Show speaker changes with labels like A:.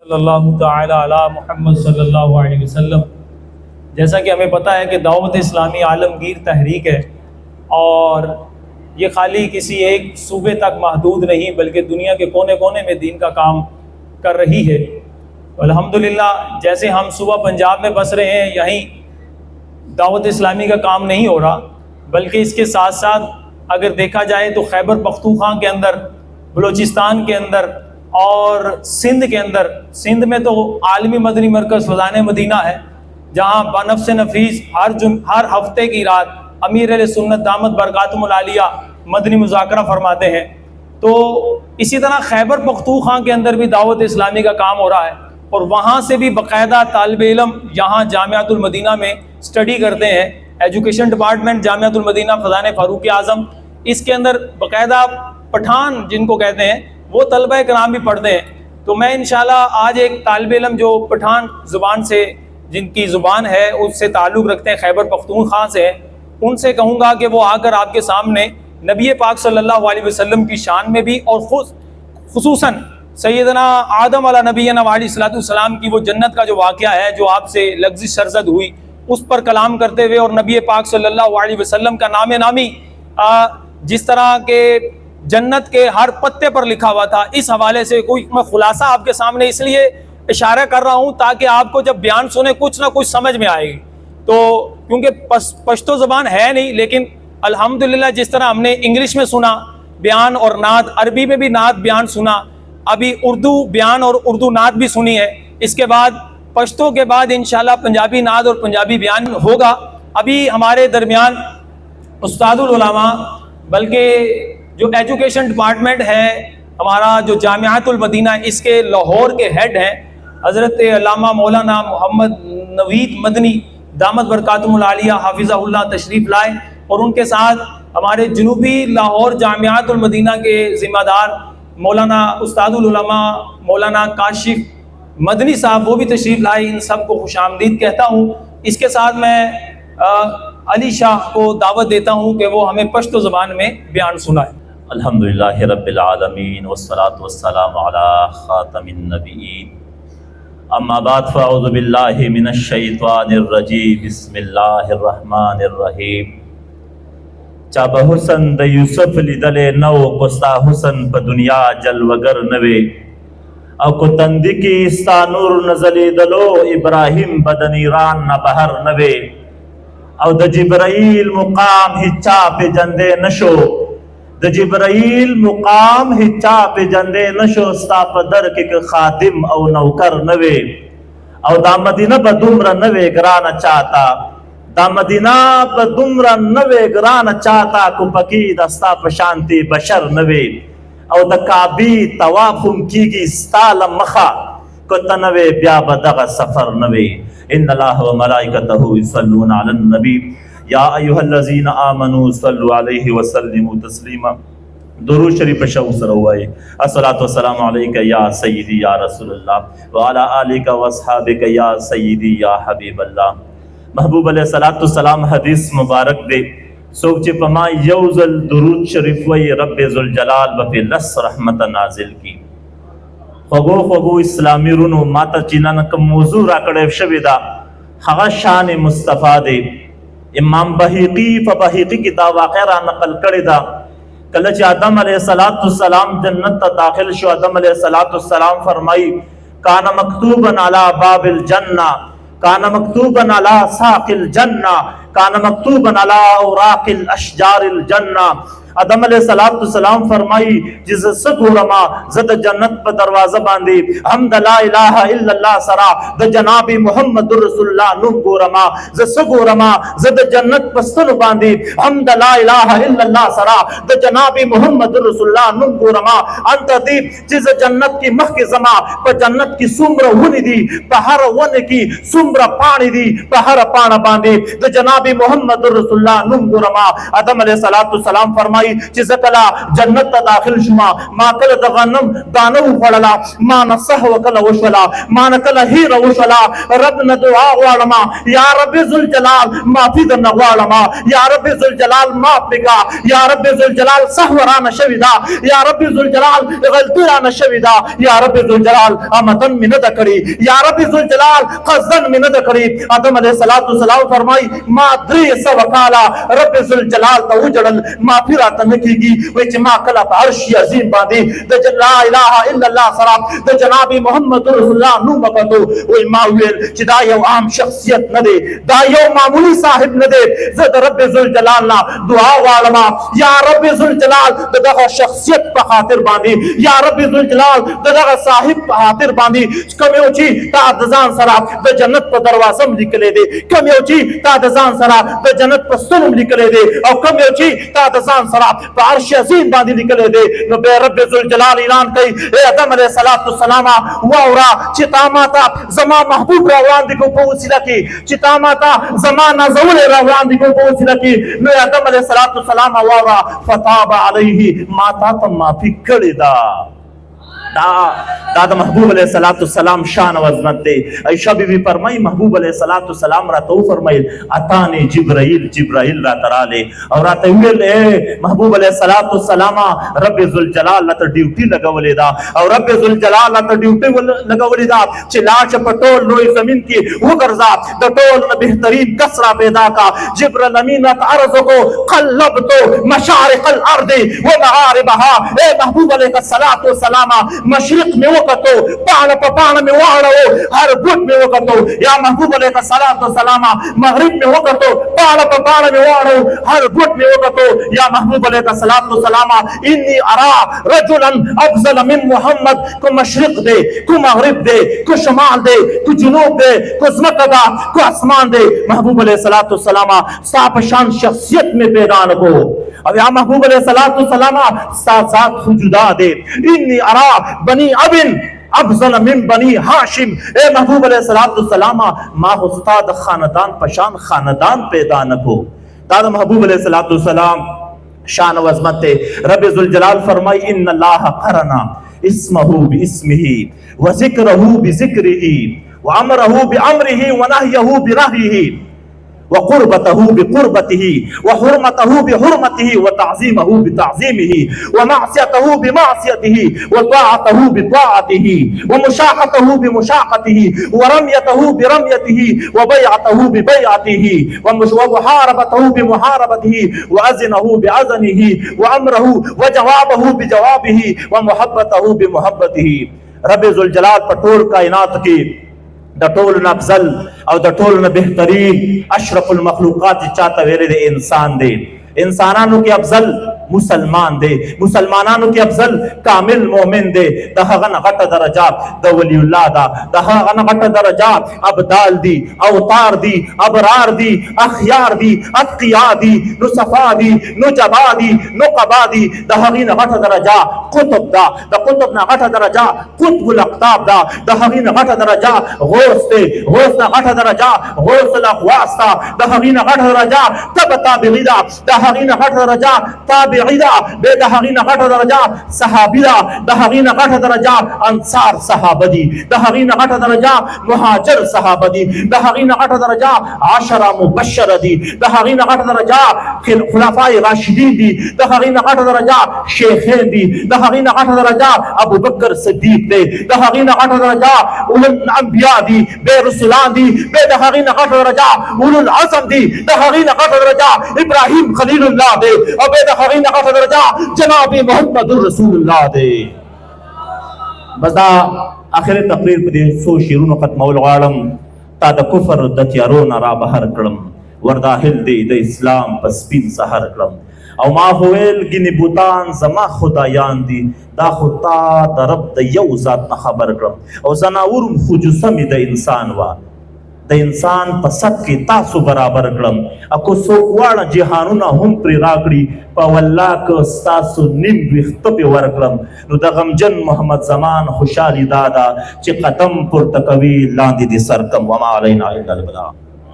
A: सल्लल्लाहु ताला अला मुहम्मद सल्लल्लाहु अलैहि वसल्लम। जैसा कि हमें पता है कि दावत इस्लामी आलमगीर तहरीक है और ये खाली किसी एक सूबे तक महदूद नहीं बल्कि दुनिया के कोने कोने में दीन का काम कर रही है। अल्हम्दुलिल्लाह, जैसे हम सुबह पंजाब में बस रहे हैं, यहीं दावत इस्लामी का काम नहीं हो रहा, बल्कि इसके साथ साथ अगर देखा जाए तो खैबर पख्तूनख्वा के अंदर, बलूचिस्तान के अंदर और सिंध के अंदर, सिंध में तो आलमी मदनी मरकज़ फ़ज़ान मदीना है, जहाँ बनफ्स नफीस हर हफ्ते की रात अमीर अहले सुन्नत दामत बरकातुहुल आलिया मदनी मुज़ाकरा फरमाते हैं। तो इसी तरह खैबर पख्तूनख्वा के अंदर भी दावत इस्लामी का काम हो रहा है और वहाँ से भी बाकायदा तालिब इल्म यहाँ जामियातुल मदीना में स्टडी करते हैं। Education department Jamiatul Medina फ़ज़ान Farooq आज़म, इसके अंदर बाकायदा पठान जिनको कहते हैं वो तलबा कराम भी पढ़ते हैं। तो मैं इंशाल्लाह आज एक तालिब इल्म जो पठान ज़ुबान से, जिनकी ज़ुबान है उससे ताल्लुक़ रखते हैं, खैबर पख्तूनख्वा से हैं, उनसे कहूँगा कि वो आकर आपके सामने नबी पाक सल्लल्लाहु अलैहि वसल्लम की शान में भी और खुसूसन सैयदना आदम अला नबीना अलैहिस्सलाम की वो जन्नत का जो वाक़या है जो आपसे लफ्ज़ी सरज़द हुई, उस पर कलाम करते हुए और नबी पाक सल्लल्लाहु अलैहि वसल्लम का नाम नामी जिस तरह के जन्नत के हर पत्ते पर लिखा हुआ था, इस हवाले से कोई मैं खुलासा आपके सामने इसलिए इशारा कर रहा हूँ ताकि आपको जब बयान सुने कुछ ना कुछ समझ में आएगी। तो क्योंकि पश्तो ज़बान है नहीं, लेकिन अल्हम्दुलिल्लाह जिस तरह हमने इंग्लिश में सुना बयान और नात, अरबी में भी नात बयान सुना, अभी उर्दू बयान और उर्दू नात भी सुनी है, इसके बाद पश्तो के बाद इंशाल्लाह पंजाबी नात और पंजाबी बयान होगा। अभी हमारे दरमियान उस्तादुल उलमा, बल्कि जो एजुकेशन डिपार्टमेंट है हमारा, जो जामियातुल मदीना, इसके लाहौर के हेड हैं हज़रत अल्लामा मौलाना मोहम्मद नवीद मदनी दामत बरकातुहुल आलिया हाफिज़हुल्लाह तशरीफ़ लाए और उनके साथ हमारे जनूबी लाहौर जामियातुल मदीना के ज़िम्मेदार मौलाना उस्तादुल उलमा मौलाना काशिफ मदनी साहब, वो भी तशरीफ़ लाए। इन सब को खुशामदीद कहता हूँ। इसके साथ मैं अली शाह को दावत देता हूँ कि वो हमें पश्तो ज़बान में बयान सुनाए।
B: अल्हम्दुलिल्लाहि रब्बिल आलमीन वस्सलातु वस्सलामु अला खातमिन नबिय्यीन, अम्मा बाद फ़अऊज़ु बिल्लाहि मिनश शैतानिर रजीम, बिस्मिल्लाहिर रहमानिर रहीम। चाब हुसन द यूसुफ लिदले नौ कोस्ता हुसन प दुनिया जलवगर नवे औ को तंदिकी इस्तानूर नजली दलो इब्राहिम बदनीरान न बहर नवे औ द जिब्राइल मुकाम हिच्चा पे जंदे नशो, द जिब्राइल मुकाम हिच्चा पे जंदे नशो स्ता पदर के खादिम औ नौकर नवे औ दा मदीना बदुमरा नवे ग्रान चाहता, दा मदीना बदुमरा नवे ग्रान चाहता को पकी दस्ता प्रशांति बशर नवे औ द काबी तवाफुम कीगी स्ताल मखा को तनवे ब्या बदग सफर नवे। इन्नल्लाह व मलाइकतहु युसल्लूना अलन नबी या अय्युहल्लज़ीना आमनू सल्लु अलैहि व सल्लिमू तस्लीमा। दुरूद शरीफ शऊ सरवाए। अस्सलातु वस्सलामु अलैका या सय्यदी या रसूलल्लाह व अला आलिका व अस्हाबिका या सय्यदी या हबीबल्लाह। महबूब अलैहिस्सलातु सलाम हदीस मुबारक दे सोचे पमा यौजल दुरूद शरीफ व रब्बे जुल जलाल व फी लस रहमत नाजिल की खगो खगो इस्लामी रुनो माता चिनन क मौजू राकड़े शविदा हगा शान मुस्तफा दे इमाम बहीकी फबहीकी किताब वाक़या नकल करे दा कलच आदम अलैहिस्सलाम जन्नत दाखिल शो। आदम अलैहिस्सलाम फरमाई काना मकतूबन अला बाबिल जन्ना, काना मकतूबन अला साकिल जन्ना, काना मकतूबन अला औराकिल अशजारिल जन्ना। आदम अलैहिस्सलाम फरमाई जिस सगुरमा जद जन्नत पर दरवाजा बांधी हम ला इलाहा इल्लल्लाह सरा द जनाबी मुहम्मदुर रसूलुल्लाह नुम गोरमा ज सगुरमा जद जन्नत पर सन बांधी हम ला इलाहा इल्लल्लाह सरा द जनाबी मुहम्मदुर रसूलुल्लाह नुम गोरमा अंत दी जिस जन्नत की मख के जमा पर जन्नत की सुम्र हुनी दी पहर वन की सुम्र पानी दी पहर पाना बांधी द जनाबी मुहम्मदुर रसूलुल्लाह नुम गोरमा। आदम अलैहिस्सलाम फरमाई فرمایي چې زه کله جنت ته داخل شوم ما کله د غنم دانه وخوړله ما نه سهو کله وشوله ما نه کله هیره وشوله رب نه دعا غواړم یا رب ذوالجلال معافي درنه غواړم یا رب ذوالجلال معاف مې کا یا رب ذوالجلال سهو رانه شوې ده یا رب ذوالجلال غلطي رانه شوې ده یا رب ذوالجلال آمدن مې نه ده کړې یا رب ذوالجلال قصدن مې نه ده کړې آدم علیه السلام فرمایي ما 300 کاله رب ذوالجلال ته وجړل معافي راته نه کېږي وایي چې ما کله په عرش عظیم باندې د لا اله الا الله سره د جناب محمد رسول الله نوم وکړو وایي ما ویل چې دا یو عام شخصیت نه دی دا یو معمولی صاحب نه دی زه د رب ذوالجلال نه دعا غواړم یا رب ذوالجلال د دغه شخصیت په خاطر باندې یا رب ذوالجلال د دغه صاحب په خاطر باندې کوم یو چې تا د ځان سره د جنت په دروازه هم لیکلی دی کوم یو چې تا د ځان سره د جنت په ستون هم لیکلی دی او کوم یو چې تا د ځان سره په عرش عظیم باندې لیکلی دی نو بیا رب ذوالجلال اعلان کوي ای آدم علیه السلام واوره چې تا ماته زما محبوب را وړاندې کو په وسیله کې چې تا ماته زما نازولی را وړاندې کو په وسیله کې نو آدم علیه السلام واوره فتاب علیه ما تا ته معافي کړې ده دا د محبوب علیه السلام شان او عظمت دی عائشہ بیوی فرمایي محبوب علیه السلام راته وفرمایل اتانی جبرائیل راته راغلی او راته ویل ای محبوب علیه السلام رب ذوالجلال راته ډیوټي لګولې ده او رب ذوالجلال راته ډیوټي لګولې ده چې لاړ په ټول لوی زمین کې وګرځه د ټول نه بهترین کس را پیدا کا جبرائیل امین راته عرض وکړو قلبت مشارق الارض ومغاربها ای محبوب علیه السلام مشرق میں وقتو پانا پا پانا میں وعڑو ہر بھٹ میں وقتو یا محبوب علیہ السلام مغرب میں وقتو پانا پا پانا میں وعڑو ہر بھٹ میں وقتو یا محبوب علیہ السلام انی ارا رجلا افضل من محمد کو مشرق دے کو مغرب دے کو شمال دے کو جنوب دے کو زمکہ دا کو اسمان دے محبوب علیہ السلام صاحب شان شخصیت میں پیدا نکو اب یا محبوب علیہ السلام ساتھ جدا دے انی ارا بنی ابن افضل من بنی ہاشم اے محبوب علیہ السلام ما استاد خاندان پشان خاندان پیدا نکو دا محبوب علیہ السلام شان و عظمت رب ذوالجلال فرمائی ان اللہ قرنا اسمہ باسمہ وذکرہ بذکرہ وامرہ بامرہ ونہیہ برہیہ وقربته بقربته وحرمته بحرمته وتعظيمه بتعظيمه ومعصيته بمعصيته وطاعته بطاعته ومشاقته بمشاقته ورميته برميته وبيعته ببيعته ومحاربته بمحاربته وأذنه بأذنه وأمره وجوابه بجوابه ومحبته بمحبته رب ذوالجلال پر ټول کائنات کې د ټولو نه افضل او د ټولو نه بهترین اشرف المخلوقات چاته ویلې د انسان دی انسانانو کې افضل مسلمان دی مسلمانانو کې افضل کامل مومن دی د هغه نه غټه درجات د ولی الله ده د هغه نه غټه درجات ابدال دي اوتار دي ابرار دي اخيار دي اتقیا دي نصفا دي نجبا دي نقبا دي د هغه نه غټه درجه قطب ده د قطب نه غټه درجه قطب الاقطاب ده د هغه نه غټه درجه غوث دی غوث نه غټه درجه غوث الاغواث ده د هغه نه غټه درجه تابعی ده د هغه نه غټه درجه تابعی ده به د هغه نه غټه درجه صحابی ده د هغه نه غټه درجه انصار صحابه دي د هغه نه غټه درجه مهاجر صحابه دي د هغه نه غټه درجه 10 مبشره دي د هغه نه غټه درجه خلفای راشدین دي د هغه نه غټه درجه شیخین دي د هغه نه غټه درجه ابو بکر صدیق دی د هغه نه غټه درجه اولو الانبیاء دي به رسولان دي به د هغه نه غټه درجه اولو العزم دي د هغه نه غټه درجه ابراهیم خلیل الله دی او به د هغه نه غټه درجه جناب محمد رسول الله دی بس دا اخر تقریر په دې څو شیرونو ختمول غواړم تا د کفر د تیارو نه را بهر کړم ورداخل دی د اسلام په سپین سحر کړم او ما هویل ګینې بوتان زما خدایان دي دا خو تا د رب د یو ذات نه خبر کړم او زناورم خو جسمې د انسان وه د انسان په سد کې تاسو برابر کړم اکو څوک واړه جهانونه هم پرې راکړي په والله که ستاسو نیم ویښته پې ورکړم نو د غمجن محمد زمان خوشحالي دا ده چې قدم پورته کوي لاندې دې سر کم وما علینا الا البلاغ